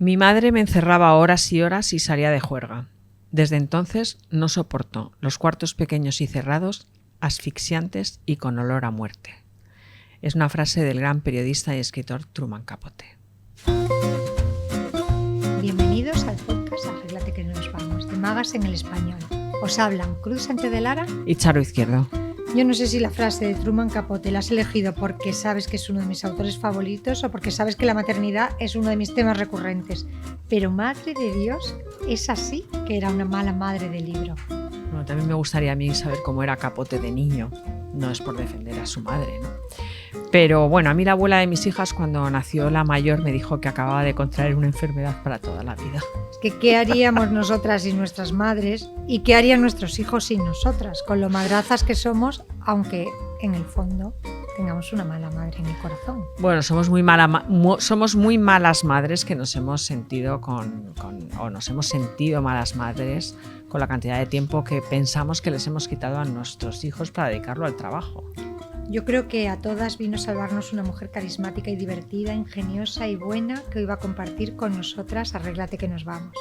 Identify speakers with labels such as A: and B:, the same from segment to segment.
A: Mi madre me encerraba horas y horas y salía de juerga. Desde entonces no soporto los cuartos pequeños y cerrados, asfixiantes y con olor a muerte. Es una frase del gran periodista y escritor Truman Capote.
B: Bienvenidos al podcast Arréglate que nos vamos, de Magas en el Español. Os hablan Cruz Sánchez de Lara
A: y Charo Izquierdo.
B: Yo no sé si la frase de Truman Capote la has elegido porque sabes que es uno de mis autores favoritos o porque sabes que la maternidad es uno de mis temas recurrentes. Pero madre de Dios, es así que era una mala madre de libro.
A: Bueno, también me gustaría a mí saber cómo era Capote de niño. No es por defender a su madre, ¿no? Pero bueno, a mí la abuela de mis hijas, cuando nació la mayor, me dijo que acababa de contraer una enfermedad para toda la vida.
B: ¿Qué haríamos nosotras sin nuestras madres? ¿Y qué harían nuestros hijos sin nosotras? Con lo magrazas que somos, aunque en el fondo tengamos una mala madre en el corazón.
A: Bueno, somos muy malas madres que nos hemos sentido nos hemos sentido malas madres con la cantidad de tiempo que pensamos que les hemos quitado a nuestros hijos para dedicarlo al trabajo.
B: Yo creo que a todas vino a salvarnos una mujer carismática y divertida, ingeniosa y buena que hoy va a compartir con nosotras Arréglate que nos vamos.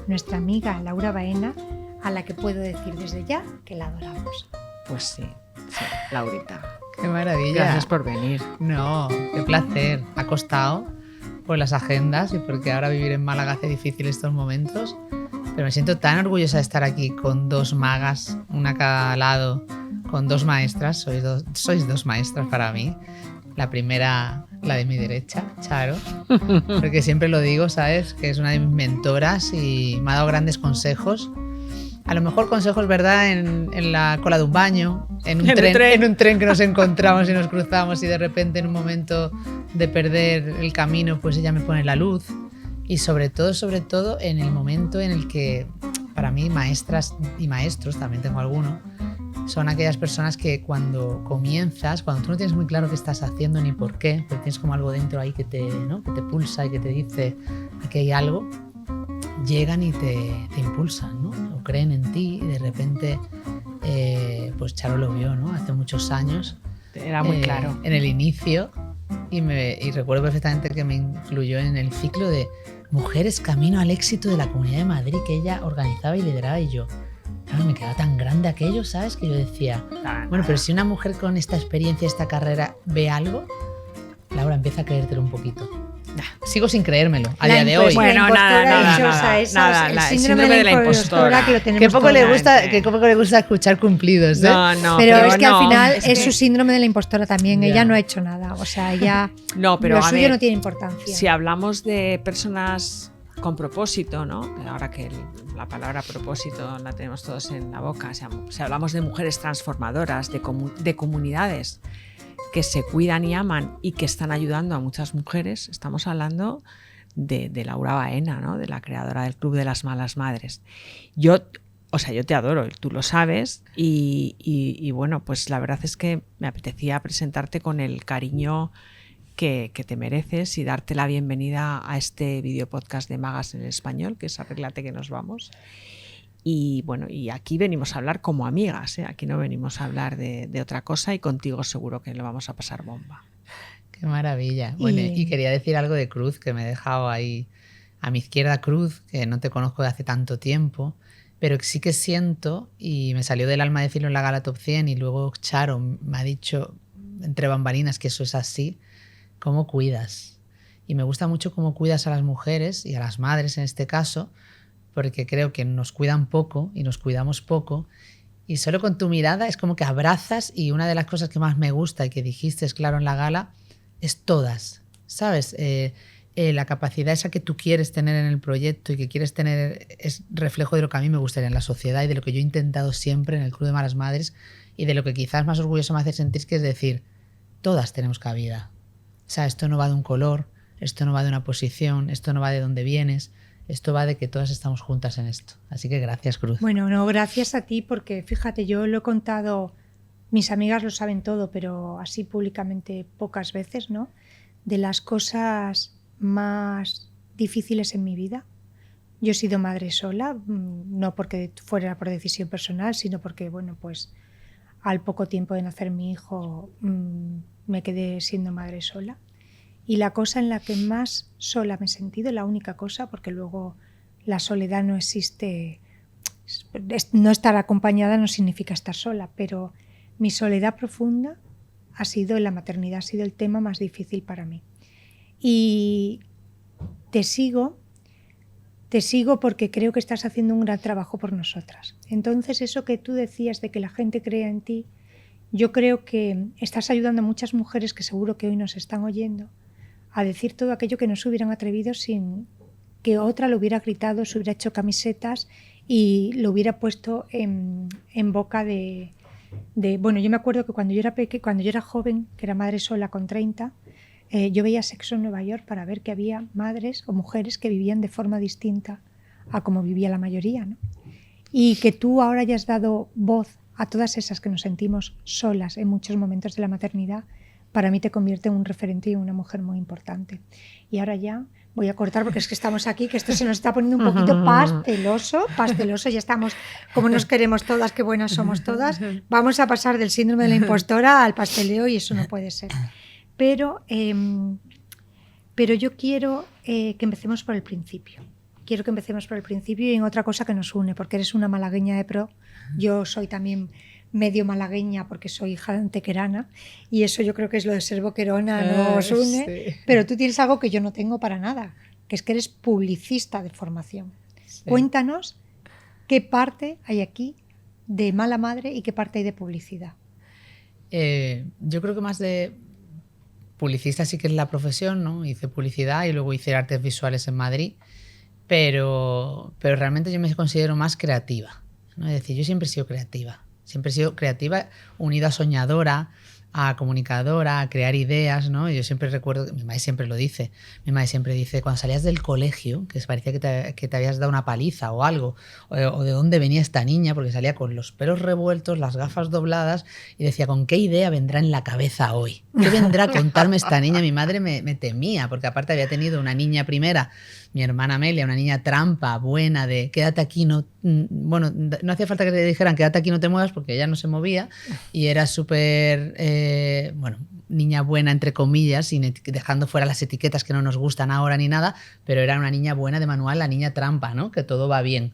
B: Nuestra amiga Laura Baena, a la que puedo decir desde ya que la adoramos.
A: Pues sí, Laurita.
C: ¡Qué maravilla!
A: Gracias por venir.
C: No, qué placer. Ha costado por las agendas y porque ahora vivir en Málaga hace difícil estos momentos. Pero me siento tan orgullosa de estar aquí con dos magas, una a cada lado, con dos maestras. Sois dos maestras para mí. La primera, la de mi derecha, Charo, porque siempre lo digo, ¿sabes? Que es una de mis mentoras y me ha dado grandes consejos. A lo mejor consejos, ¿verdad? En la cola de un baño, en un tren que nos encontramos y nos cruzamos y de repente en un momento de perder el camino, pues ella me pone la luz. Y sobre todo, en el momento en el que, para mí, maestras y maestros, también tengo alguno, son aquellas personas que cuando comienzas, cuando tú no tienes muy claro qué estás haciendo ni por qué, pero tienes como algo dentro ahí que te pulsa y que te dice aquí hay algo, llegan y te impulsan, ¿no? O creen en ti y de repente, pues Charo lo vio, ¿no? Hace muchos años.
A: Era muy claro.
C: En el inicio, y recuerdo perfectamente que me incluyó en el ciclo de Mujeres Camino al Éxito de la Comunidad de Madrid que ella organizaba y lideraba, y yo, claro, me quedaba tan grande aquello, ¿sabes? Que yo decía, bueno, pero si una mujer con esta experiencia, esta carrera, ve algo, Laura, empieza a creértelo un poquito. Sigo sin creérmelo a día de hoy.
A: Bueno, nada,
B: el síndrome de la impostora que lo tenemos.
C: Que poco le gusta escuchar cumplidos, ¿eh?
B: Pero es que al final es su síndrome de la impostora también. Ella no ha hecho nada, o sea, ella
A: pero
B: lo suyo no tiene importancia.
A: Si hablamos de personas con propósito, ¿no? Ahora que la palabra propósito la tenemos todos en la boca, si hablamos de mujeres transformadoras, de comunidades que se cuidan y aman y que están ayudando a muchas mujeres, estamos hablando de Laura Baena, ¿no? De la creadora del Club de las Malas Madres. Yo te adoro, tú lo sabes, y bueno, pues la verdad es que me apetecía presentarte con el cariño que te mereces y darte la bienvenida a este video podcast de Magas en el Español, que es Arréglate que nos vamos. Y bueno, y aquí venimos a hablar como amigas, ¿eh? Aquí no venimos a hablar de otra cosa, y contigo seguro que lo vamos a pasar bomba.
C: Qué maravilla. Bueno, y quería decir algo de Cruz, que me he dejado ahí a mi izquierda. Cruz, que no te conozco de hace tanto tiempo, pero sí que siento, y me salió del alma decirlo en la Gala Top 100, y luego Charo me ha dicho entre bambalinas que eso es así, cómo cuidas. Y me gusta mucho cómo cuidas a las mujeres y a las madres en este caso, porque creo que nos cuidan poco y nos cuidamos poco, y solo con tu mirada es como que abrazas. Y una de las cosas que más me gusta y que dijiste, es claro, en la gala, es todas, ¿sabes? La capacidad esa que tú quieres tener en el proyecto y que quieres tener es reflejo de lo que a mí me gustaría en la sociedad y de lo que yo he intentado siempre en el Club de Malas Madres, y de lo que quizás más orgulloso me hace sentir, que es decir, todas tenemos cabida. O sea, esto no va de un color, esto no va de una posición, esto no va de dónde vienes. Esto va de que todas estamos juntas en esto. Así que gracias, Cruz.
B: Bueno, no, gracias a ti, porque fíjate, yo lo he contado, mis amigas lo saben todo, pero así públicamente pocas veces, ¿no? De las cosas más difíciles en mi vida. Yo he sido madre sola, no porque fuera por decisión personal, sino porque, bueno, pues al poco tiempo de nacer mi hijo me quedé siendo madre sola. Y la cosa en la que más sola me he sentido, la única cosa, porque luego la soledad no existe, no estar acompañada no significa estar sola, pero mi soledad profunda ha sido en la maternidad, ha sido el tema más difícil para mí. Y te sigo porque creo que estás haciendo un gran trabajo por nosotras. Entonces, eso que tú decías de que la gente crea en ti, yo creo que estás ayudando a muchas mujeres que seguro que hoy nos están oyendo a decir todo aquello que no se hubieran atrevido sin que otra lo hubiera gritado, se hubiera hecho camisetas y lo hubiera puesto en boca de... Bueno, yo me acuerdo que cuando yo era joven, que era madre sola con 30, yo veía Sexo en Nueva York para ver que había madres o mujeres que vivían de forma distinta a como vivía la mayoría, ¿no? Y que tú ahora hayas dado voz a todas esas que nos sentimos solas en muchos momentos de la maternidad, para mí te convierte en un referente y en una mujer muy importante. Y ahora ya voy a cortar porque es que estamos aquí, que esto se nos está poniendo un poquito pasteloso, ya estamos como nos queremos todas, qué buenas somos todas. Vamos a pasar del síndrome de la impostora al pasteleo y eso no puede ser. Pero yo quiero que empecemos por el principio. Quiero que empecemos por el principio y en otra cosa que nos une, porque eres una malagueña de pro. Yo soy también medio malagueña porque soy hija de antequerana y eso yo creo que es lo de ser boquerona, nos une. Sí. Pero tú tienes algo que yo no tengo para nada, que es que eres publicista de formación. Sí. Cuéntanos qué parte hay aquí de mala madre y qué parte hay de publicidad.
C: Yo creo que más de publicista sí que es la profesión, ¿no? Hice publicidad y luego hice artes visuales en Madrid, pero realmente yo me considero más creativa, ¿no? Es decir, yo siempre he sido creativa unida a soñadora, a comunicadora, a crear ideas, ¿no? Yo siempre recuerdo, mi madre siempre lo dice, cuando salías del colegio, que parecía que te habías dado una paliza o algo, o de dónde venía esta niña, porque salía con los pelos revueltos, las gafas dobladas, y decía, ¿con qué idea vendrá en la cabeza hoy? ¿Qué vendrá a contarme esta niña? Mi madre me temía, porque aparte había tenido una niña primera, mi hermana Amelia, una niña trampa, buena, de quédate aquí, no hacía falta que te dijeran quédate aquí, no te muevas, porque ella no se movía, y era súper, niña buena, entre comillas, sin dejando fuera las etiquetas que no nos gustan ahora ni nada, pero era una niña buena de manual, la niña trampa, ¿no? Que todo va bien.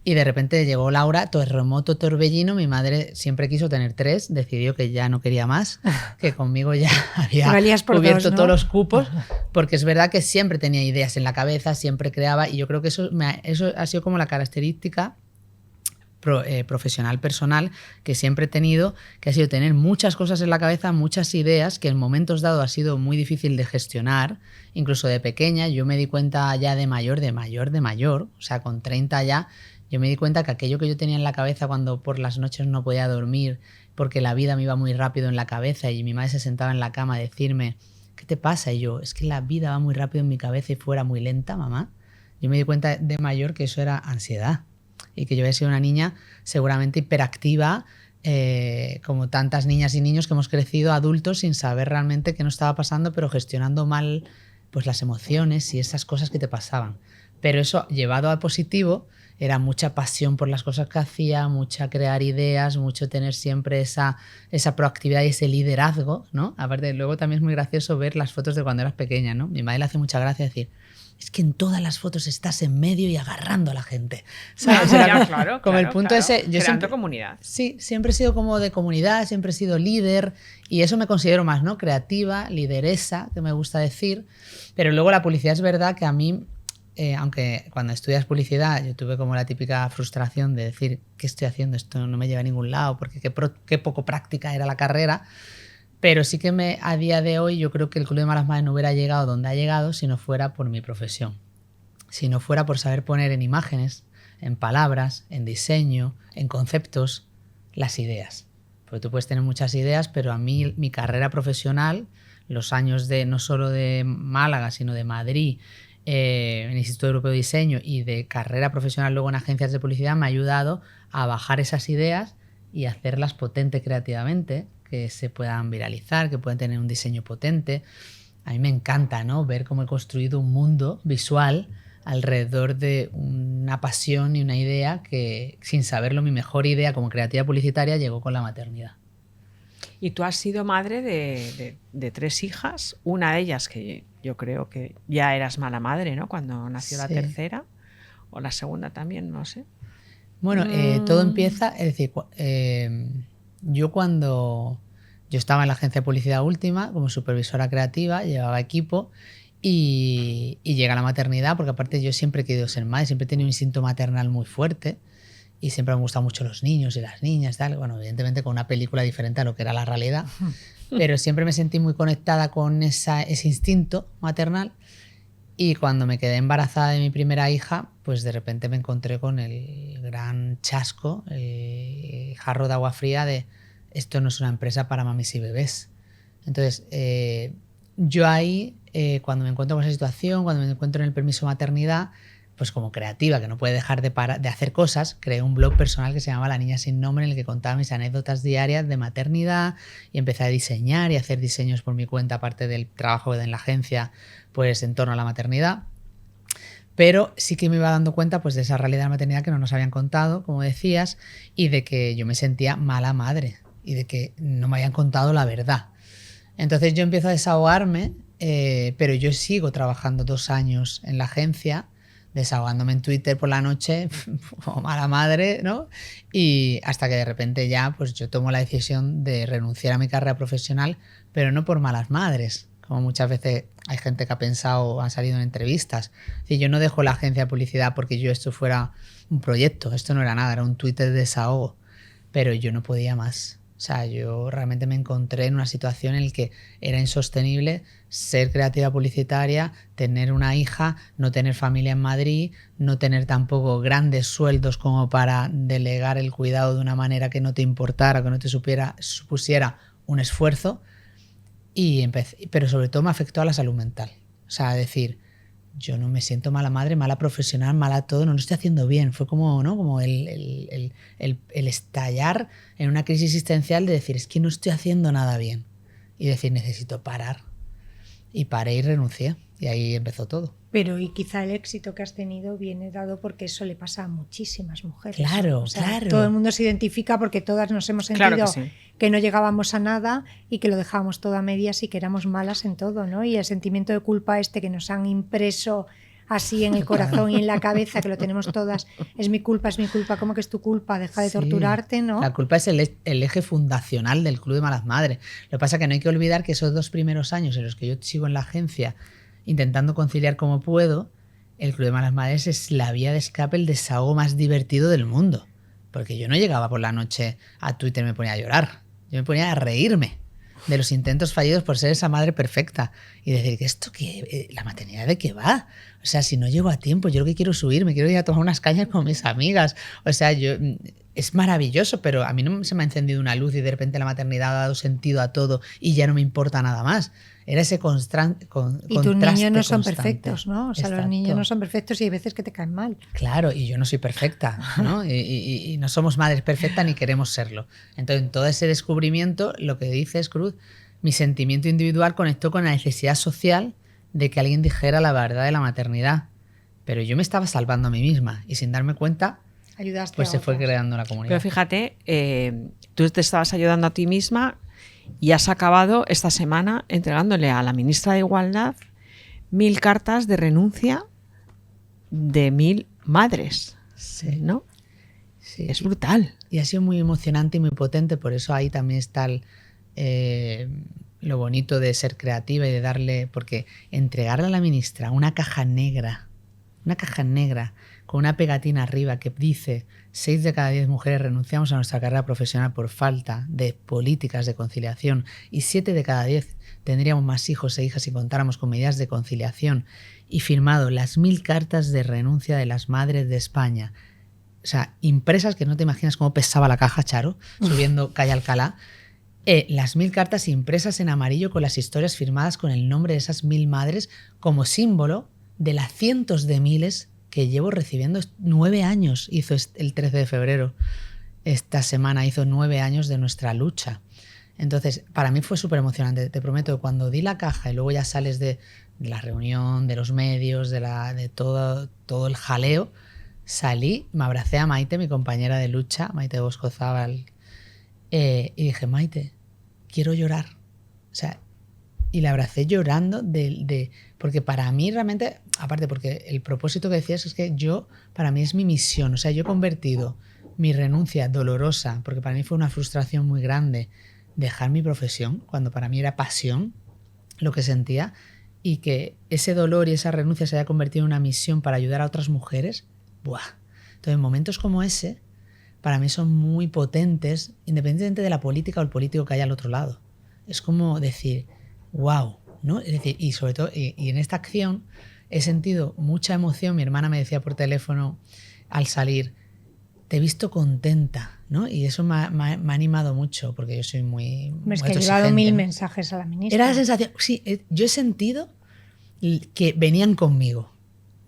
C: Y de repente llegó Laura, terremoto torbellino, mi madre siempre quiso tener 3, decidió que ya no quería más, que conmigo ya había cubierto todos los cupos, porque es verdad que siempre tenía ideas en la cabeza, siempre creaba, y yo creo que eso ha sido como la característica profesional, personal, que siempre he tenido, que ha sido tener muchas cosas en la cabeza, muchas ideas, que en momentos dados ha sido muy difícil de gestionar, incluso de pequeña. Yo me di cuenta ya de mayor, o sea, con 30 ya, yo me di cuenta que aquello que yo tenía en la cabeza cuando por las noches no podía dormir porque la vida me iba muy rápido en la cabeza y mi madre se sentaba en la cama a decirme, ¿qué te pasa? Y yo, es que la vida va muy rápido en mi cabeza y fuera muy lenta, mamá. Yo me di cuenta de mayor que eso era ansiedad y que yo había sido una niña seguramente hiperactiva, como tantas niñas y niños que hemos crecido adultos sin saber realmente qué nos estaba pasando, pero gestionando mal pues, las emociones y esas cosas que te pasaban. Pero eso llevado al positivo era mucha pasión por las cosas que hacía, mucha crear ideas, mucho tener siempre esa proactividad y ese liderazgo, ¿no? Aparte, luego también es muy gracioso ver las fotos de cuando eras pequeña, ¿no? Mi madre le hace mucha gracia decir, es que en todas las fotos estás en medio y agarrando a la gente. ¿Sabes?
A: Claro,
C: como el punto ese, yo
A: creando
C: siempre,
A: comunidad.
C: Sí, siempre he sido como de comunidad, siempre he sido líder y eso me considero más, ¿no? Creativa, lideresa, que me gusta decir. Pero luego la publicidad es verdad que a mí, aunque cuando estudias publicidad yo tuve como la típica frustración de decir, ¿qué estoy haciendo? Esto no me lleva a ningún lado porque qué poco práctica era la carrera. Pero sí que a día de hoy yo creo que el Club de Malas Madres no hubiera llegado donde ha llegado si no fuera por mi profesión. Si no fuera por saber poner en imágenes, en palabras, en diseño, en conceptos, las ideas. Porque tú puedes tener muchas ideas, pero a mí mi carrera profesional, los años no solo de Málaga, sino de Madrid, en el Instituto Europeo de Diseño y de carrera profesional luego en agencias de publicidad, me ha ayudado a bajar esas ideas y hacerlas potentes creativamente, que se puedan viralizar, que puedan tener un diseño potente. A mí me encanta, ¿no? Ver cómo he construido un mundo visual alrededor de una pasión y una idea que, sin saberlo, mi mejor idea como creativa publicitaria llegó con la maternidad.
A: Y tú has sido madre de 3 hijas, una de ellas que yo creo que ya eras mala madre, ¿no? Cuando nació la
C: Sí.
A: tercera o la segunda también, no sé.
C: Bueno, todo empieza, es decir, yo cuando yo estaba en la agencia de publicidad última como supervisora creativa, llevaba equipo y llega la maternidad, porque aparte yo siempre he querido ser madre, siempre he tenido un instinto maternal muy fuerte y siempre me han gustado mucho los niños y las niñas, tal. Bueno, evidentemente con una película diferente a lo que era la realidad, pero siempre me sentí muy conectada con ese instinto maternal. Y cuando me quedé embarazada de mi primera hija, pues de repente me encontré con el gran chasco, el jarro de agua fría de esto no es una empresa para mamis y bebés. Entonces, yo ahí, cuando me encuentro con esa situación, cuando me encuentro en el permiso de maternidad, pues como creativa, que no puede dejar de hacer cosas, creé un blog personal que se llamaba La Niña Sin Nombre, en el que contaba mis anécdotas diarias de maternidad y empecé a diseñar y a hacer diseños por mi cuenta, aparte del trabajo en la agencia, pues en torno a la maternidad. Pero sí que me iba dando cuenta pues de esa realidad de la maternidad que no nos habían contado, como decías, y de que yo me sentía mala madre y de que no me habían contado la verdad. Entonces yo empiezo a desahogarme, pero yo sigo trabajando 2 años en la agencia, desahogándome en Twitter por la noche, como mala madre, ¿no? Y hasta que de repente ya pues yo tomo la decisión de renunciar a mi carrera profesional, pero no por malas madres, como muchas veces hay gente que ha pensado o ha salido en entrevistas. Es decir, yo no dejo la agencia de publicidad porque esto fuera un proyecto, esto no era nada, era un Twitter de desahogo, pero yo no podía más. O sea, yo realmente me encontré en una situación en la que era insostenible ser creativa publicitaria, tener una hija, no tener familia en Madrid, no tener tampoco grandes sueldos como para delegar el cuidado de una manera que no te importara, que no te supusiera un esfuerzo. Pero sobre todo me afectó a la salud mental. O sea, decir, yo no me siento mala madre, mala profesional, mala todo, no lo estoy haciendo bien. Fue como, ¿no? Como el estallar en una crisis existencial de decir, es que no estoy haciendo nada bien. Y decir, necesito parar. Y paré y renuncié. Y ahí empezó todo.
B: Pero y quizá el éxito que has tenido viene dado porque eso le pasa a muchísimas mujeres.
C: Claro,
B: O sea,
C: claro.
B: todo el mundo se identifica porque todas nos hemos sentido
A: Claro que sí.
B: que no llegábamos a nada y que lo dejábamos todo a medias y que éramos malas en todo, ¿no? Y el sentimiento de culpa que nos han impreso así en el corazón y en la cabeza, que lo tenemos todas, es mi culpa, ¿cómo que es tu culpa? Deja de torturarte, ¿no?
C: La culpa es el eje fundacional del Club de Malas Madres. Lo que pasa es que no hay que olvidar que esos 2 primeros años en los que yo sigo en la agencia intentando conciliar como puedo, el Club de Malas Madres es la vía de escape, el desahogo más divertido del mundo. Porque yo no llegaba por la noche a Twitter y me ponía a llorar. Yo me ponía a reírme de los intentos fallidos por ser esa madre perfecta y decir, ¿esto qué? ¿La maternidad de qué va? O sea, si no llego a tiempo, yo lo que quiero es subir, me quiero ir a tomar unas cañas con mis amigas. O sea, es maravilloso, pero a mí no se me ha encendido una luz y de repente la maternidad ha dado sentido a todo y ya no me importa nada más. Era ese contraste.
B: Y tus niños no son
C: constante.
B: perfectos, ¿no? O sea,
C: Exacto.
B: Los niños no son perfectos y hay veces que te caen mal.
C: Claro, y yo no soy perfecta, ¿no? Y no somos madres perfectas ni queremos serlo. Entonces, en todo ese descubrimiento, lo que dices, Cruz, mi sentimiento individual conectó con la necesidad social de que alguien dijera la verdad de la maternidad. Pero yo me estaba salvando a mí misma y sin darme cuenta,
B: Ayudaste
C: pues
B: a
C: se fue
B: otras.
C: creando la comunidad.
A: Pero fíjate, tú te estabas ayudando a ti misma y has acabado esta semana entregándole a la ministra de Igualdad 1000 cartas de renuncia de 1000 madres,
C: Sí.
A: ¿no?
C: Sí.
A: Es brutal.
C: Y ha sido muy emocionante y muy potente, por eso ahí también está lo bonito de ser creativa y de darle, porque entregarle a la ministra una caja negra con una pegatina arriba que dice 6 de cada 10 mujeres renunciamos a nuestra carrera profesional por falta de políticas de conciliación y 7 de cada 10 tendríamos más hijos e hijas si contáramos con medidas de conciliación, y firmado las 1000 cartas de renuncia de las madres de España. O sea, impresas que no te imaginas cómo pesaba la caja, Charo, subiendo calle Alcalá. Las 1000 cartas impresas en amarillo con las historias firmadas con el nombre de esas 1000 madres como símbolo de las cientos de miles que llevo recibiendo. 9 años hizo el 13 de febrero. Esta semana hizo 9 años de nuestra lucha. Entonces, para mí fue súper emocionante. Te prometo que cuando di la caja y luego ya sales de la reunión, de los medios, de todo el jaleo, salí, me abracé a Maite, mi compañera de lucha, Maite Boscozábal, y dije, Maite, quiero llorar. O sea, y la abracé llorando porque para mí realmente, aparte porque el propósito que decías es que para mí es mi misión, o sea, yo he convertido mi renuncia dolorosa, porque para mí fue una frustración muy grande dejar mi profesión, cuando para mí era pasión lo que sentía, y que ese dolor y esa renuncia se haya convertido en una misión para ayudar a otras mujeres, ¡buah! Entonces, momentos como ese, para mí son muy potentes, independientemente de la política o el político que haya al otro lado. Es como decir, wow, ¿no? Es decir, y sobre todo, y en esta acción he sentido mucha emoción. Mi hermana me decía por teléfono al salir, te he visto contenta, ¿no? Y eso me ha animado mucho, porque yo soy muy
B: Es que he llevado 1000 mensajes a la ministra.
C: Era la sensación, sí, yo he sentido que venían conmigo,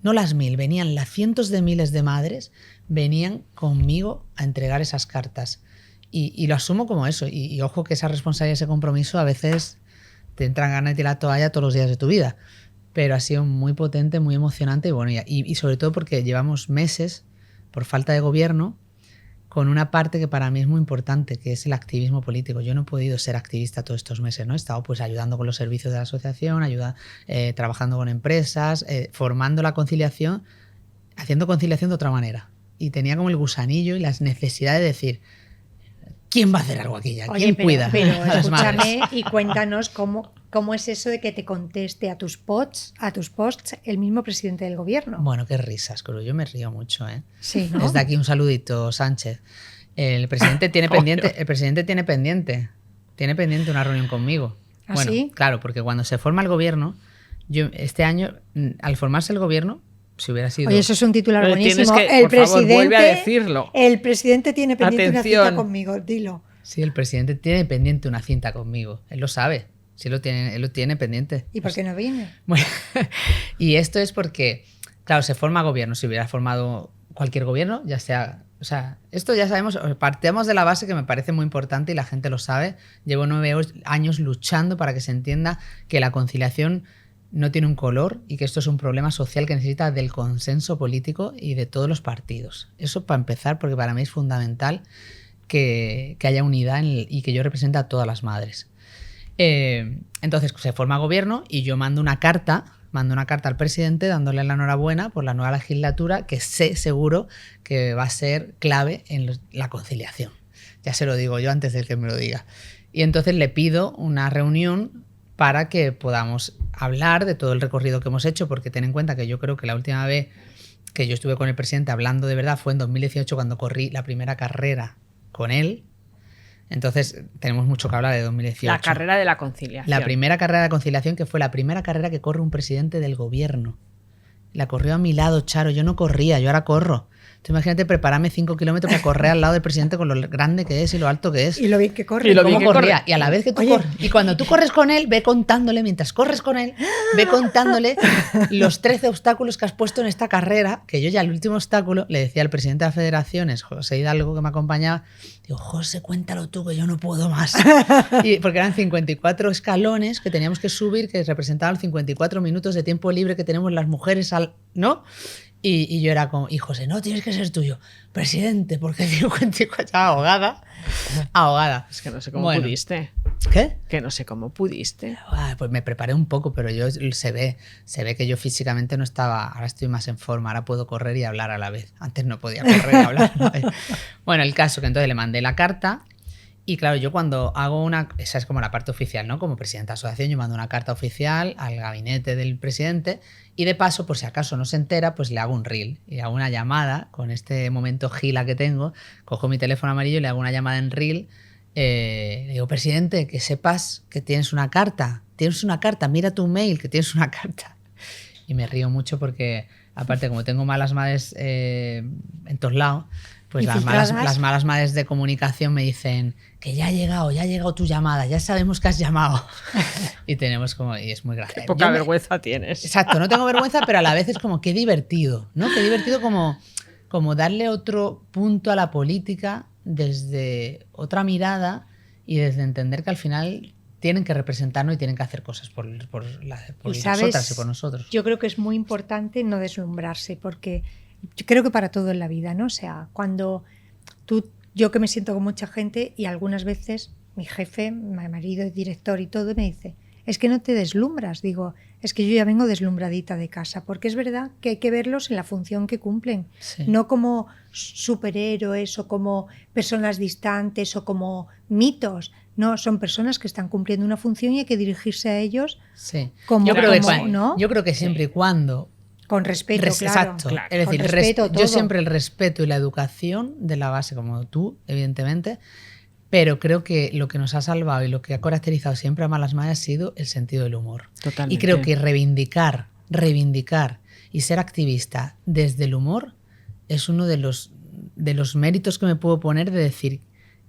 C: no las 1000, venían las cientos de miles de madres, venían conmigo a entregar esas cartas. Y lo asumo como eso. Y ojo que esa responsabilidad, ese compromiso, a veces te entran ganas de tirar la toalla todos los días de tu vida. Pero ha sido muy potente, muy emocionante y bueno, y sobre todo porque llevamos meses, por falta de gobierno, con una parte que para mí es muy importante, que es el activismo político. Yo no he podido ser activista todos estos meses, ¿no? He estado pues ayudando con los servicios de la asociación, trabajando con empresas, formando la conciliación, haciendo conciliación de otra manera. Y tenía como el gusanillo y las necesidades de decir, ¿quién va a hacer algo aquí ya? ¿Quién cuida?
B: Pero
C: a las madres?
B: escúchame y cuéntanos cómo es eso de que te conteste a tus posts el mismo presidente del gobierno.
C: Bueno, qué risas, Cruz. Yo me río mucho, ¿eh?
B: Sí, ¿no?
C: Desde aquí un saludito, Sánchez. El presidente tiene pendiente una reunión conmigo.
B: ¿Ah,
C: bueno,
B: sí?
C: Claro, porque cuando se forma el gobierno, yo este año, al formarse el gobierno, si hubiera sido...
B: Oye, eso es un titular
A: Pero
B: buenísimo.
A: por favor, vuelve a decirlo.
B: El presidente tiene pendiente
A: Atención.
B: una cita conmigo, dilo.
C: Sí, el presidente tiene pendiente una cinta conmigo. Él lo sabe. Sí, él lo tiene pendiente.
B: ¿Y por qué no viene?
C: Bueno, y esto es porque, claro, se forma gobierno. Si hubiera formado cualquier gobierno, ya sea... O sea, esto ya sabemos, partemos de la base que me parece muy importante y la gente lo sabe. Llevo 9 años luchando para que se entienda que la conciliación no tiene un color y que esto es un problema social que necesita del consenso político y de todos los partidos. Eso para empezar, porque para mí es fundamental que haya unidad y que yo represente a todas las madres. Entonces se forma gobierno y yo mando una carta al presidente dándole la enhorabuena por la nueva legislatura, que sé seguro que va a ser clave en la conciliación. Ya se lo digo yo antes de que me lo diga. Y entonces le pido una reunión para que podamos hablar de todo el recorrido que hemos hecho, porque ten en cuenta que yo creo que la última vez que yo estuve con el presidente hablando de verdad fue en 2018, cuando corrí la primera carrera con él. Entonces tenemos mucho que hablar de 2018.
A: La carrera de la conciliación.
C: La primera carrera de conciliación, que fue la primera carrera que corre un presidente del gobierno. La corrió a mi lado, Charo. Yo no corría, yo ahora corro. Entonces, imagínate prepararme 5 kilómetros para correr al lado del presidente con lo grande que es y lo alto que es.
B: Y lo bien que corre.
A: Y lo
C: ¿Cómo
A: bien que
C: corría?
A: corre.
C: Y a la vez que tú corres. Y cuando tú corres con él, ve contándole, mientras corres con él, ve contándole los 13 obstáculos que has puesto en esta carrera, que yo ya el último obstáculo le decía al presidente de las federaciones, José Hidalgo, que me acompañaba, digo, José, cuéntalo tú, que yo no puedo más. Porque eran 54 escalones que teníamos que subir, que representaban los 54 minutos de tiempo libre que tenemos las mujeres, ¿no? Y yo era como, y José, no, tienes que ser tuyo, presidente, porque 54, estaba ahogada.
A: Es que no sé cómo pudiste.
C: ¿Qué?
A: Que no sé cómo pudiste.
C: Pues me preparé un poco, pero se ve que yo físicamente no estaba, ahora estoy más en forma, ahora puedo correr y hablar a la vez. Antes no podía correr y hablar a la vez. Bueno, el caso que entonces le mandé la carta. Y claro, yo cuando hago esa es como la parte oficial, ¿no? Como presidenta de asociación, yo mando una carta oficial al gabinete del presidente y de paso, por si acaso no se entera, pues le hago un reel y hago una llamada con este momento gila que tengo, cojo mi teléfono amarillo y le hago una llamada en reel, le digo, presidente, que sepas que tienes una carta, mira tu mail, que tienes una carta. Y me río mucho porque, aparte, como tengo malas madres en todos lados, pues las malas madres de comunicación me dicen que ya ha llegado tu llamada, ya sabemos que has llamado. Y es muy gracioso.
A: Qué poca vergüenza tienes.
C: Exacto, no tengo vergüenza, pero a la vez es como qué divertido, ¿no? Qué divertido como darle otro punto a la política desde otra mirada y desde entender que al final tienen que representarnos y tienen que hacer cosas por nosotras y por nosotros.
B: Yo creo que es muy importante no deslumbrarse, porque yo creo que para todo en la vida, ¿no? O sea, yo que me siento con mucha gente y algunas veces mi jefe, mi marido, el director y todo, me dice, es que no te deslumbras. Digo, es que yo ya vengo deslumbradita de casa, porque es verdad que hay que verlos en la función que cumplen,
C: Sí.
B: no como superhéroes o como personas distantes o como mitos. No, son personas que están cumpliendo una función y hay que dirigirse a ellos
C: Sí.
B: como,
C: Yo creo que,
B: ¿no?
C: yo creo que siempre y cuando
B: Con respeto, claro.
C: Exacto.
A: Claro.
C: Es
B: Con
C: decir,
B: respeto,
C: yo
B: todo.
C: siempre el respeto y la educación de la base, como tú, evidentemente, pero creo que lo que nos ha salvado y lo que ha caracterizado siempre a Malas Madres ha sido el sentido del humor.
A: Totalmente.
C: Y creo que reivindicar y ser activista desde el humor es uno de los méritos que me puedo poner de decir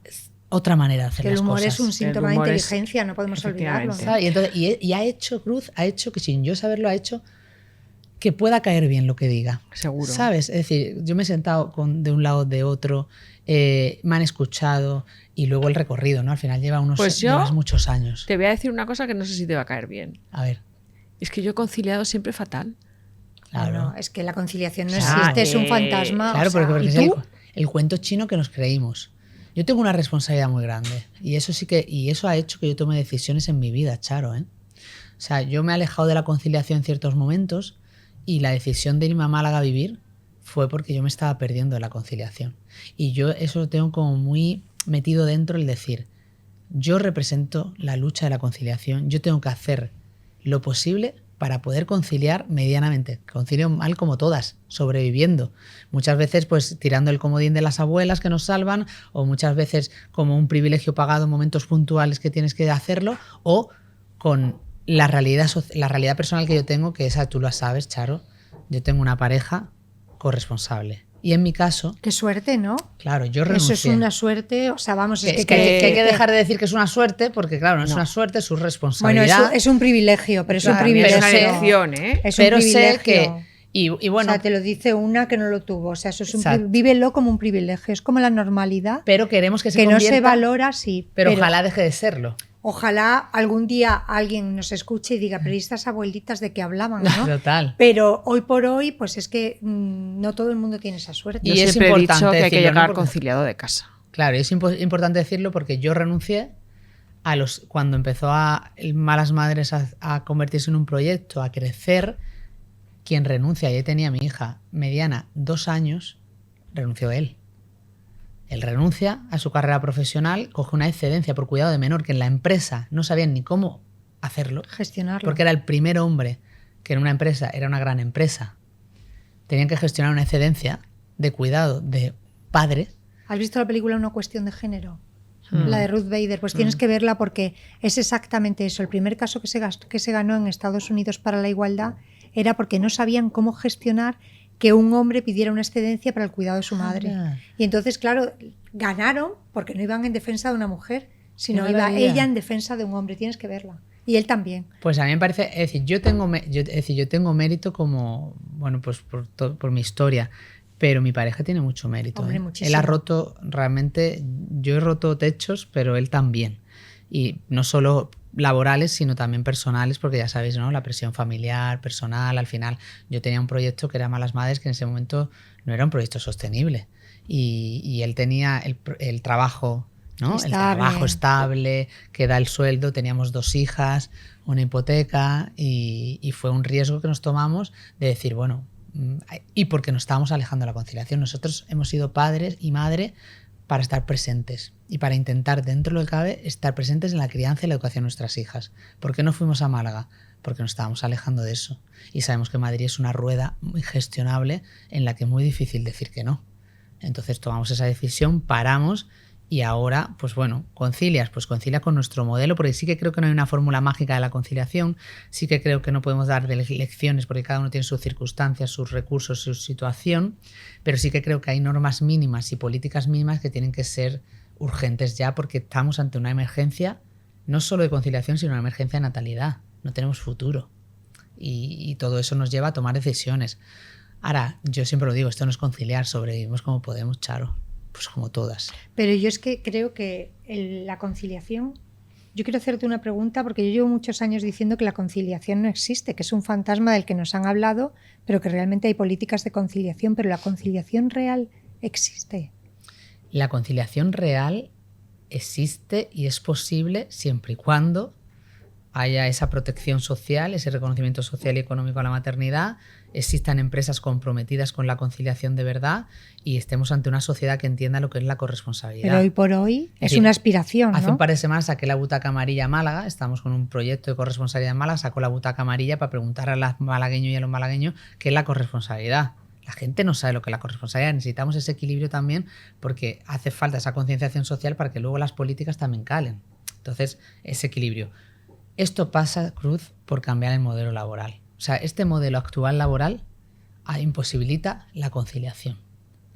C: es otra manera de hacer
B: Que el
C: las
B: humor
C: cosas.
B: es un síntoma de
A: humor es-
B: inteligencia, no podemos olvidarlo.
A: efectivamente.
B: ¿no?
C: ¿Sabes? Y, entonces, y ha hecho, Cruz, ha hecho que sin yo saberlo, ha hecho que pueda caer bien lo que diga.
A: Seguro.
C: ¿Sabes? Es decir, yo me he sentado de un lado de otro, me han escuchado y luego el recorrido, ¿no? Al final
A: Pues yo
C: llevas muchos años.
A: Te voy a decir una cosa que no sé si te va a caer bien.
C: A ver,
A: Es que yo he conciliado siempre fatal.
C: claro.
B: No, es que la conciliación no
C: Claro.
B: existe, es un fantasma.
C: Claro,
B: o sea,
C: porque
B: ¿y
C: es
B: tú?
C: el cuento chino que nos creímos. Yo tengo una responsabilidad muy grande y eso ha hecho que yo tome decisiones en mi vida, Charo, ¿eh? O sea, yo me he alejado de la conciliación en ciertos momentos y la decisión de irme a Málaga a vivir fue porque yo me estaba perdiendo de la conciliación. Y yo eso lo tengo como muy metido dentro el decir, yo represento la lucha de la conciliación, yo tengo que hacer lo posible para poder conciliar medianamente. Concilio mal como todas, sobreviviendo. Muchas veces pues tirando el comodín de las abuelas que nos salvan, o muchas veces como un privilegio pagado en momentos puntuales que tienes que hacerlo, o con la realidad personal que yo tengo, que esa tú la sabes, Charo. Yo tengo una pareja corresponsable. Y en mi caso,
B: Qué suerte, ¿no?
C: claro, yo
B: Eso
C: renuncié.
B: es una suerte, o sea, vamos, es
C: Que hay que dejar de decir que es una suerte, porque claro, no es
A: No.
C: una suerte, es su
B: Bueno,
C: responsabilidad.
B: es un privilegio, pero es
C: Claro,
B: un
A: También es
B: privilegio.
A: una elección, ¿eh?
B: Es un
C: pero sé
B: privilegio.
C: que... Y bueno,
B: o sea, te lo dice una que no lo tuvo. O sea, eso es un
C: Exacto.
B: vívelo como un privilegio. Es como la normalidad,
C: pero queremos que se
B: que no
C: convierta,
B: se valora, sí.
C: pero ojalá deje de serlo.
B: Ojalá algún día alguien nos escuche y diga, pero ¿y estas abuelitas de qué hablaban, no?
C: Total.
B: Pero hoy por hoy, pues es que no todo el mundo tiene esa suerte.
A: Yo
C: Y es
A: siempre he dicho
C: importante
A: que hay que
C: decirlo, ¿no?
A: llegar
C: Porque-
A: conciliado de casa.
C: Claro, y es importante decirlo porque yo renuncié cuando empezó el Malas Madres a convertirse en un proyecto, a crecer. Quien renuncia, y ahí tenía a mi hija mediana 2 años, renunció él. Él renuncia a su carrera profesional, coge una excedencia por cuidado de menor que en la empresa no sabían ni cómo hacerlo,
B: Gestionarlo.
C: porque era el primer hombre que en una empresa, era una gran empresa, tenían que gestionar una excedencia de cuidado de padre.
B: ¿Has visto la película Una cuestión de género? La de Ruth Bader, pues tienes que verla porque es exactamente eso. El primer caso que se ganó en Estados Unidos para la igualdad era porque no sabían cómo gestionar que un hombre pidiera una excedencia para el cuidado de su madre.
C: Anda.
B: Y entonces, claro, ganaron porque no iban en defensa de una mujer, sino
C: Qué
B: iba
C: maravilla.
B: ella en defensa de un hombre. Tienes que verla. Y él también.
C: Pues a mí me parece, es decir, yo tengo mérito como, bueno, pues por mi historia, pero mi pareja tiene mucho mérito.
B: Hombre,
C: ¿eh?
B: muchísimo.
C: Él ha roto realmente, yo he roto techos, pero él también. Y no solo laborales, sino también personales, porque ya sabéis, ¿no? La presión familiar, personal, al final yo tenía un proyecto que era Malas Madres, que en ese momento no era un proyecto sostenible. Y él tenía el trabajo, ¿no? El trabajo estable, que da el sueldo, teníamos 2 hijas, una hipoteca, y fue un riesgo que nos tomamos de decir, bueno, y porque nos estábamos alejando de la conciliación. Nosotros hemos sido padres y madre para estar presentes y para intentar, dentro de lo que cabe, estar presentes en la crianza y la educación de nuestras hijas. ¿Por qué no fuimos a Málaga? Porque nos estábamos alejando de eso. Y sabemos que Madrid es una rueda muy gestionable en la que es muy difícil decir que no. Entonces tomamos esa decisión, paramos y ahora, pues bueno, concilias, pues concilia con nuestro modelo, porque sí que creo que no hay una fórmula mágica de la conciliación, sí que creo que no podemos dar lecciones porque cada uno tiene sus circunstancias, sus recursos, su situación, pero sí que creo que hay normas mínimas y políticas mínimas que tienen que ser urgentes ya porque estamos ante una emergencia, no solo de conciliación, sino una emergencia de natalidad, no tenemos futuro y todo eso nos lleva a tomar decisiones. Ahora, yo siempre lo digo, esto no es conciliar, sobrevivimos como podemos, Charo. Pues como todas.
B: Pero yo es que creo que la conciliación... Yo quiero hacerte una pregunta porque yo llevo muchos años diciendo que la conciliación no existe, que es un fantasma del que nos han hablado, pero que realmente hay políticas de conciliación, pero la conciliación real existe.
C: La conciliación real existe y es posible siempre y cuando haya esa protección social, ese reconocimiento social y económico a la maternidad, existan empresas comprometidas con la conciliación de verdad y estemos ante una sociedad que entienda lo que es la corresponsabilidad.
B: Pero hoy por hoy es
C: decir,
B: una aspiración,
C: hace
B: ¿no?
C: un par de semanas saqué la butaca amarilla a Málaga, estamos con un proyecto de corresponsabilidad en Málaga, saco la butaca amarilla para preguntar a los malagueños y a los malagueños qué es la corresponsabilidad. La gente no sabe lo que es la corresponsabilidad, necesitamos ese equilibrio también porque hace falta esa concienciación social para que luego las políticas también calen. Entonces, ese equilibrio. Esto pasa, Cruz, por cambiar el modelo laboral. O sea, este modelo actual laboral imposibilita la conciliación.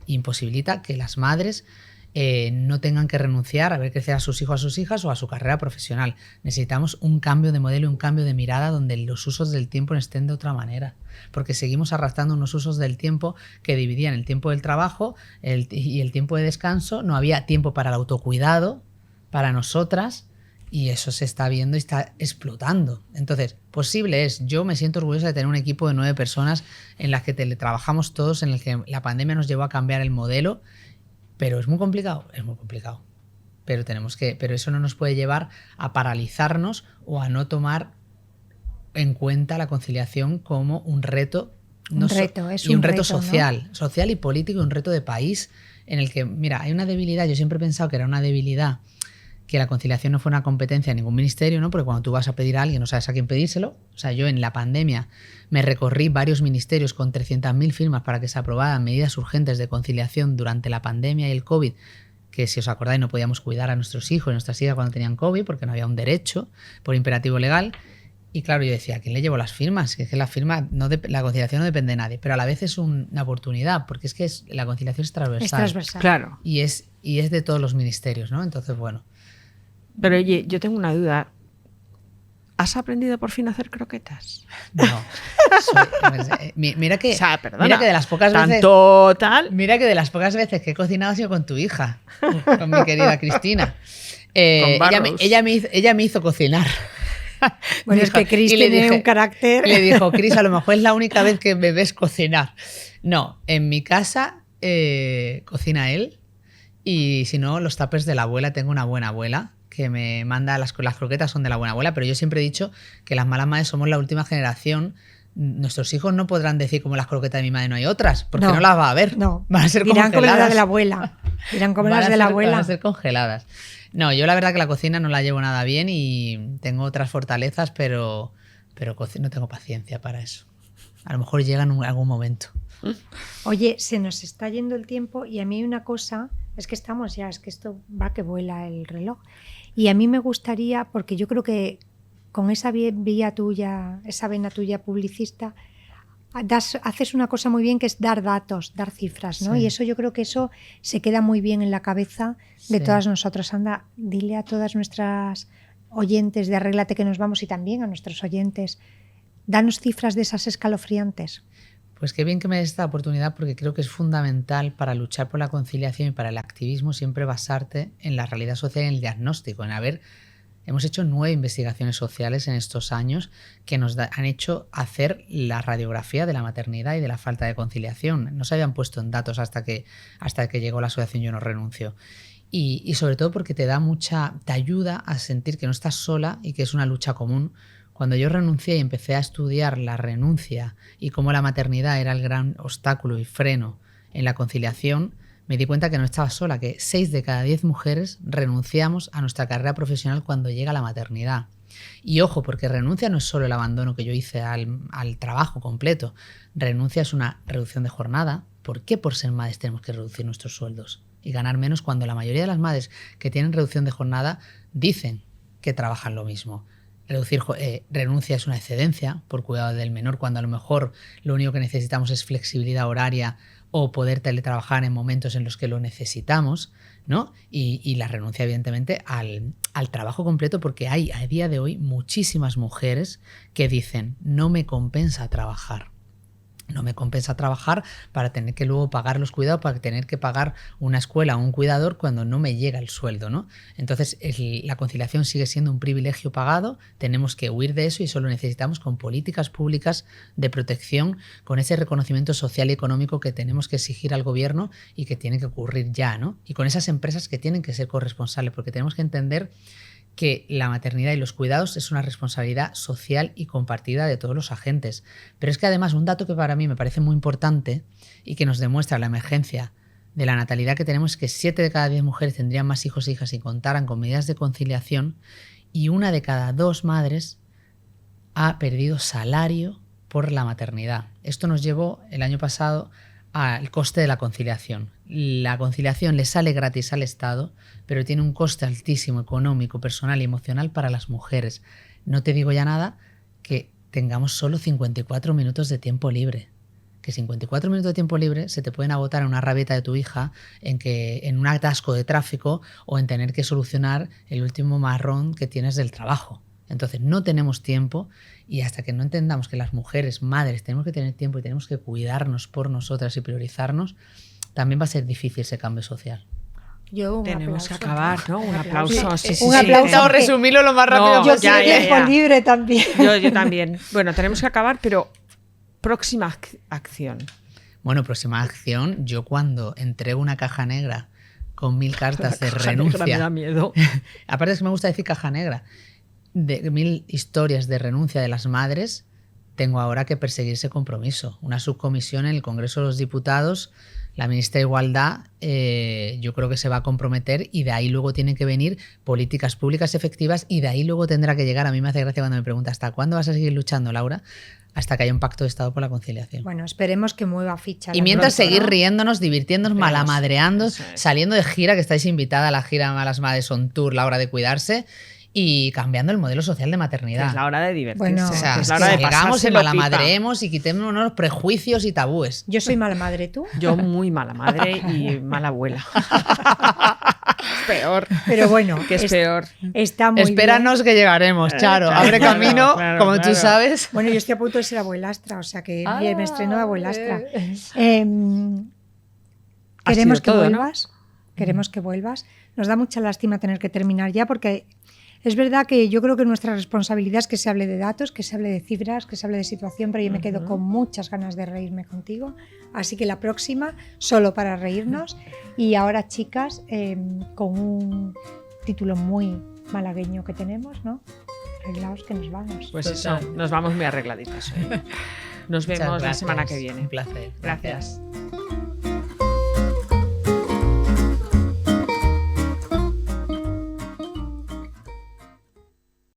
C: Imposibilita que las madres no tengan que renunciar a ver crecer a sus hijos, a sus hijas o a su carrera profesional. Necesitamos un cambio de modelo y un cambio de mirada donde los usos del tiempo estén de otra manera. Porque seguimos arrastrando unos usos del tiempo que dividían el tiempo del trabajo y el tiempo de descanso. No había tiempo para el autocuidado, para nosotras. Y eso se está viendo y está explotando. Entonces, posible es. Yo me siento orgullosa de tener un equipo de 9 personas en las que teletrabajamos todos, en el que la pandemia nos llevó a cambiar el modelo, pero es muy complicado, Pero eso no nos puede llevar a paralizarnos o a no tomar en cuenta la conciliación como un reto. Un reto social, ¿no? Social y político, y un reto de país en el que, mira, hay una debilidad. Yo siempre he pensado que era una debilidad que la conciliación no fue una competencia de ningún ministerio, ¿no? Porque cuando tú vas a pedir a alguien no sabes a quién pedírselo. O sea, yo en la pandemia me recorrí varios ministerios con 300.000 firmas para que se aprobaran medidas urgentes de conciliación durante la pandemia y el COVID, que si os acordáis no podíamos cuidar a nuestros hijos y nuestras hijas cuando tenían COVID porque no había un derecho por imperativo legal. Y claro, yo decía, ¿a quién le llevo las firmas? Que es que la conciliación no depende de nadie, pero a la vez es una oportunidad, porque es que la conciliación es transversal.
B: Es transversal.
A: Claro.
C: Y es de todos los ministerios, ¿no? Entonces, bueno.
A: Pero oye, yo tengo una duda. ¿Has aprendido por fin a hacer croquetas?
C: No. Mira que,
A: o sea, perdona,
C: mira que de las pocas veces. Mira que de las pocas veces que he cocinado ha sido con tu hija, con mi querida Cristina. Ella me hizo cocinar.
B: Bueno, es que Cris tiene un carácter.
C: Le dijo, Cris, a lo mejor es la única vez que me ves cocinar. No, en mi casa cocina él. Y si no, los tuppers de la abuela. Tengo una buena abuela que me manda las croquetas, son de la buena abuela, pero yo siempre he dicho que las malas madres somos la última generación. Nuestros hijos no podrán decir como las croquetas de mi madre no hay otras, porque no las va a ver.
B: No.
C: Van a ser
B: dirán
C: congeladas.
B: Como las de la abuela. Dirán como las de la abuela.
C: Van a ser congeladas. No, yo la verdad que la cocina no la llevo nada bien y tengo otras fortalezas, pero no tengo paciencia para eso. A lo mejor llega en algún momento.
B: Oye, se nos está yendo el tiempo y a mí hay una cosa, es que esto va que vuela el reloj. Y a mí me gustaría, porque yo creo que con esa vía tuya, esa vena tuya publicista, haces una cosa muy bien que es dar datos, dar cifras, ¿no?
C: Sí.
B: Y eso yo creo que eso se queda muy bien en la cabeza de todas nosotras. Anda, dile a todas nuestras oyentes de Arréglate que nos vamos y también a nuestros oyentes, danos cifras de esas escalofriantes.
C: Pues qué bien que me des esta oportunidad porque creo que es fundamental para luchar por la conciliación y para el activismo siempre basarte en la realidad social y en el diagnóstico, hemos hecho 9 investigaciones sociales en estos años que nos han hecho hacer la radiografía de la maternidad y de la falta de conciliación. No se habían puesto en datos hasta que llegó la asociación Yo No Renuncio. Y sobre todo porque te ayuda a sentir que no estás sola y que es una lucha común. Cuando yo renuncié y empecé a estudiar la renuncia y cómo la maternidad era el gran obstáculo y freno en la conciliación, me di cuenta que no estaba sola, que 6 de cada 10 mujeres renunciamos a nuestra carrera profesional cuando llega la maternidad. Y ojo, porque renuncia no es solo el abandono que yo hice al trabajo completo. Renuncia es una reducción de jornada. ¿Por qué por ser madres tenemos que reducir nuestros sueldos y ganar menos cuando la mayoría de las madres que tienen reducción de jornada dicen que trabajan lo mismo? Renuncia es una excedencia por cuidado del menor, cuando a lo mejor lo único que necesitamos es flexibilidad horaria o poder teletrabajar en momentos en los que lo necesitamos, ¿no? Y la renuncia, evidentemente, al trabajo completo, porque hay a día de hoy muchísimas mujeres que dicen no me compensa trabajar. No me compensa trabajar para tener que luego pagar los cuidados, para tener que pagar una escuela o un cuidador cuando no me llega el sueldo, ¿no? Entonces la conciliación sigue siendo un privilegio pagado, tenemos que huir de eso y eso lo necesitamos con políticas públicas de protección, con ese reconocimiento social y económico que tenemos que exigir al gobierno y que tiene que ocurrir ya, ¿no? Y con esas empresas que tienen que ser corresponsables, porque tenemos que entender que la maternidad y los cuidados es una responsabilidad social y compartida de todos los agentes. Pero es que además un dato que para mí me parece muy importante y que nos demuestra la emergencia de la natalidad que tenemos es que 7 de cada 10 mujeres tendrían más hijos e hijas si contaran con medidas de conciliación, y 1 de cada 2 madres ha perdido salario por la maternidad. Esto nos llevó el año pasado al coste de la conciliación. La conciliación le sale gratis al Estado, pero tiene un coste altísimo económico, personal y emocional para las mujeres. No te digo ya nada que tengamos solo 54 minutos de tiempo libre. Que 54 minutos de tiempo libre se te pueden agotar en una rabieta de tu hija, en un atasco de tráfico o en tener que solucionar el último marrón que tienes del trabajo. Entonces no tenemos tiempo, y hasta que no entendamos que las mujeres, madres, tenemos que tener tiempo y tenemos que cuidarnos por nosotras y priorizarnos, también va a ser difícil ese cambio social.
A: Tenemos que acabar, ¿no? Un aplauso. Sí,
B: Un aplauso.
C: Intentado resumirlo lo más rápido
B: Yo
C: posible.
B: quiero tiempo libre también.
A: Yo también. Bueno, tenemos que acabar, pero próxima acción.
C: Bueno, próxima acción, yo cuando entrego una caja negra con 1000 cartas de
A: Caja
C: renuncia.
A: negra me da miedo.
C: Aparte es que me gusta decir caja negra. De 1000 historias de renuncia de las madres, tengo ahora que perseguir ese compromiso. Una subcomisión en el Congreso de los Diputados, la ministra de Igualdad, yo creo que se va a comprometer, y de ahí luego tienen que venir políticas públicas efectivas, y de ahí luego tendrá que llegar. A mí me hace gracia cuando me pregunta ¿hasta cuándo vas a seguir luchando, Laura? Hasta que haya un pacto de Estado por la conciliación.
B: Bueno, esperemos que mueva ficha.
C: Y mientras
B: pronto,
C: seguir
B: ¿no?
C: riéndonos, divirtiéndonos,
A: Esperemos.
C: malamadreando,
A: Eso es.
C: saliendo de gira, que estáis invitada a la gira Malas Madres on Tour, la hora de cuidarse, y cambiando el modelo social de maternidad.
A: Es la hora de divertirse.
B: Bueno,
C: O sea,
A: es
B: es
A: la
B: que
A: hora de
C: llegamos y
A: pasárselo pipa.
C: malamadremos y quitémonos los prejuicios y tabúes.
B: Yo soy mala madre, ¿tú?
A: Yo muy mala madre y mala abuela. Es peor.
B: Pero bueno,
A: Que es peor.
B: está muy
C: Espéranos que llegaremos, Charo.
A: Claro,
C: Abre
A: claro,
C: camino,
A: claro,
C: como tú
A: claro.
C: sabes.
B: Bueno, yo estoy a punto de ser abuelastra, o sea que bien, me estreno de abuelastra.
A: Ha
B: Queremos
A: sido
B: que
A: todo, ¿no?
B: vuelvas, queremos que vuelvas. Nos da mucha lástima tener que terminar ya, porque es verdad que yo creo que nuestra responsabilidad es que se hable de datos, que se hable de cifras, que se hable de situación, pero yo me quedo con muchas ganas de reírme contigo. Así que la próxima, solo para reírnos. Y ahora, chicas, con un título muy malagueño que tenemos, ¿no? Arreglaos que nos vamos.
A: Pues
C: Total.
A: eso, nos vamos muy arregladitas hoy. Nos
C: Muchas
A: vemos la
C: gracias.
A: semana que viene.
C: Un placer.
A: Gracias.